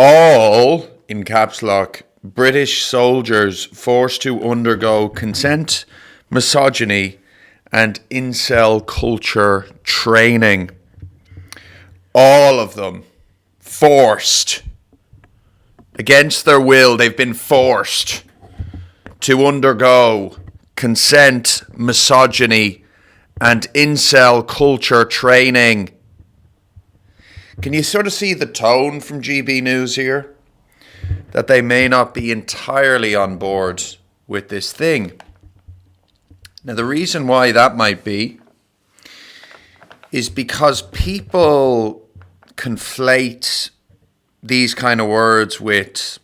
All, in caps lock, British soldiers forced to undergo consent, misogyny, and incel culture training. All of them forced. Against their will, they've been forced to undergo consent, misogyny, and incel culture training. Can you sort of see the tone from GB News here? That they may not be entirely on board with this thing. Now, the reason why that might be is because people conflate these kind of words with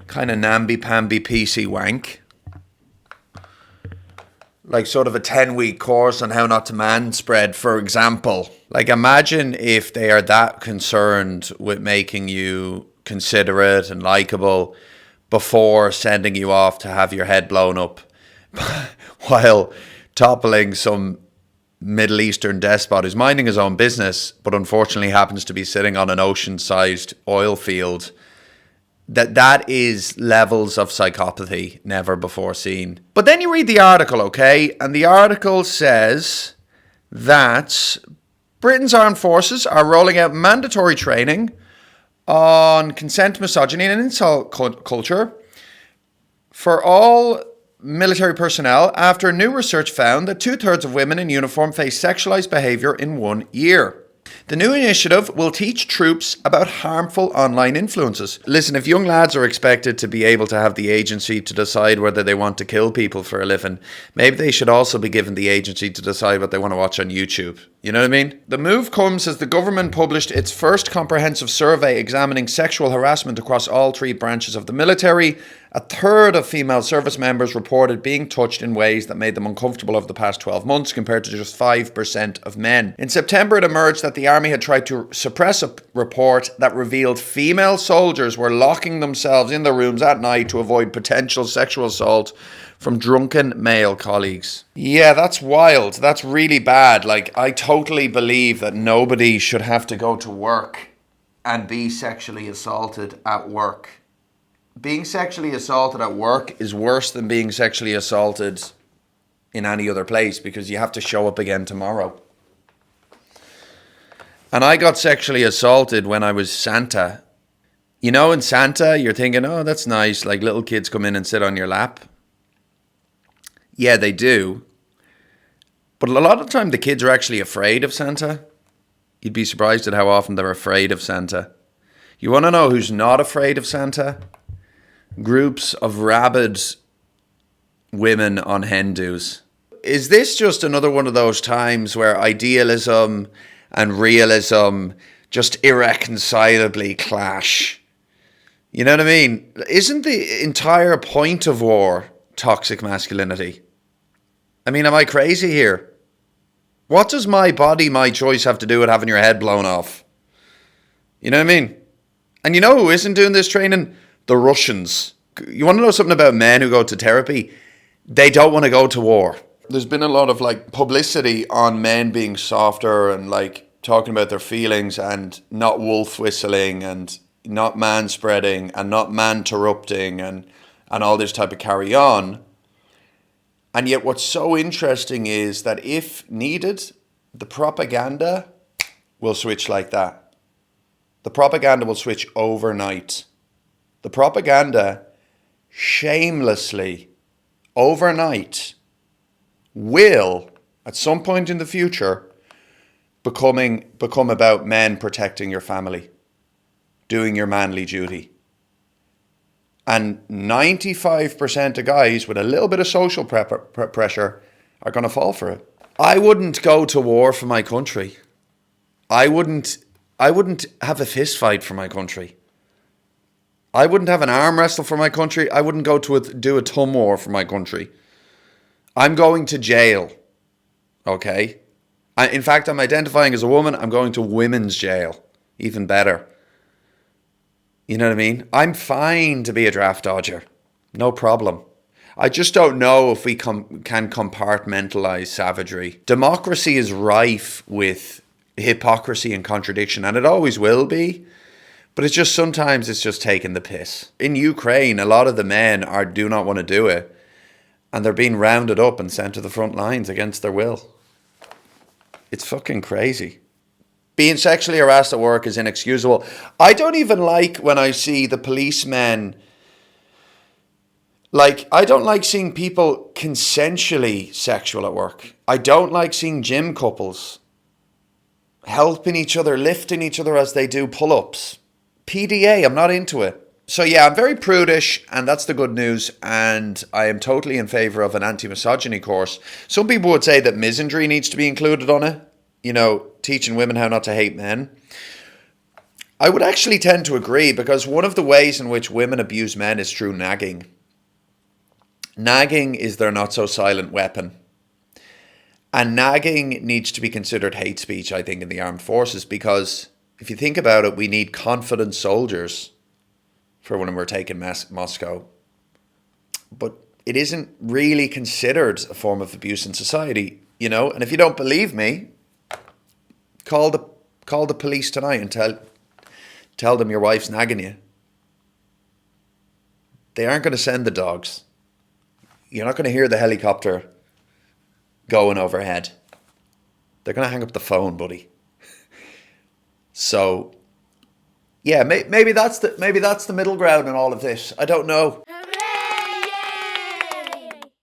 kind of namby-pamby PC wank. Like sort of a 10-week course on how not to manspread, for example. Like imagine if they are that concerned with making you considerate and likable before sending you off to have your head blown up while toppling some Middle Eastern despot who's minding his own business, but unfortunately happens to be sitting on an ocean-sized oil field. That is levels of psychopathy never before seen. But then you read the article, okay? And the article says that Britain's armed forces are rolling out mandatory training on consent, misogyny, and incel culture for all military personnel after new research found that 2/3 of women in uniform face sexualized behavior in 1 year. The new initiative will teach troops about harmful online influences. Listen, if young lads are expected to be able to have the agency to decide whether they want to kill people for a living, maybe they should also be given the agency to decide what they want to watch on YouTube. You know what I mean? The move comes as the government published its first comprehensive survey examining sexual harassment across all 3 branches of the military. 1/3 of female service members reported being touched in ways that made them uncomfortable over the past 12 months, compared to just 5% of men. In September, it emerged that the army had tried to suppress a report that revealed female soldiers were locking themselves in their rooms at night to avoid potential sexual assault from drunken male colleagues. Yeah, that's wild. That's really bad. Like, I totally believe that nobody should have to go to work and be sexually assaulted at work. Being sexually assaulted at work is worse than being sexually assaulted in any other place, because you have to show up again tomorrow. And I got sexually assaulted when I was Santa. You know, in Santa, you're thinking, oh, that's nice. Like little kids come in and sit on your lap. Yeah, they do. But a lot of the time, the kids are actually afraid of Santa. You'd be surprised at how often they're afraid of Santa. You want to know who's not afraid of Santa? Groups of rabid women on hen do's. Is this just another one of those times where idealism and realism just irreconcilably clash? You know what I mean? Isn't the entire point of war toxic masculinity? I mean, am I crazy here? What does my body, my choice have to do with having your head blown off? You know what I mean? And you know who isn't doing this training? The Russians. You want to know something about men who go to therapy? They don't want to go to war. There's been a lot of like publicity on men being softer and like talking about their feelings and not wolf whistling and not manspreading and not man-terrupting and all this type of carry on. And yet what's so interesting is that if needed, the propaganda will switch like that. The propaganda will switch overnight. The propaganda shamelessly, overnight, will, at some point in the future, become about men protecting your family, doing your manly duty. And 95% of guys with a little bit of social pressure are going to fall for it. I wouldn't go to war for my country. I wouldn't have a fist fight for my country. I wouldn't have an arm wrestle for my country. I wouldn't go to do a tum war for my country. I'm going to jail, okay? In fact, I'm identifying as a woman. I'm going to women's jail. Even better. You know what I mean? I'm fine to be a draft dodger. No problem. I just don't know if we can compartmentalise savagery. Democracy is rife with hypocrisy and contradiction, and it always will be. But it's just sometimes it's just taking the piss. In Ukraine, a lot of the men do not want to do it, and they're being rounded up and sent to the front lines against their will. It's fucking crazy. Being sexually harassed at work is inexcusable. I don't even like when I see the policemen. Like, I don't like seeing people consensually sexual at work. I don't like seeing gym couples helping each other, lifting each other as they do pull-ups. PDA, I'm not into it. So yeah, I'm very prudish, and that's the good news, and I am totally in favour of an anti-misogyny course. Some people would say that misandry needs to be included on it, you know, teaching women how not to hate men. I would actually tend to agree, because one of the ways in which women abuse men is through nagging. Nagging is their not-so-silent weapon. And nagging needs to be considered hate speech, I think, in the armed forces, because if you think about it, we need confident soldiers for when we're taking Moscow. But it isn't really considered a form of abuse in society, you know? And if you don't believe me, call the police tonight and tell them your wife's nagging you. They aren't going to send the dogs. You're not going to hear the helicopter going overhead. They're going to hang up the phone, buddy. So, yeah, maybe that's the middle ground in all of this. I don't know.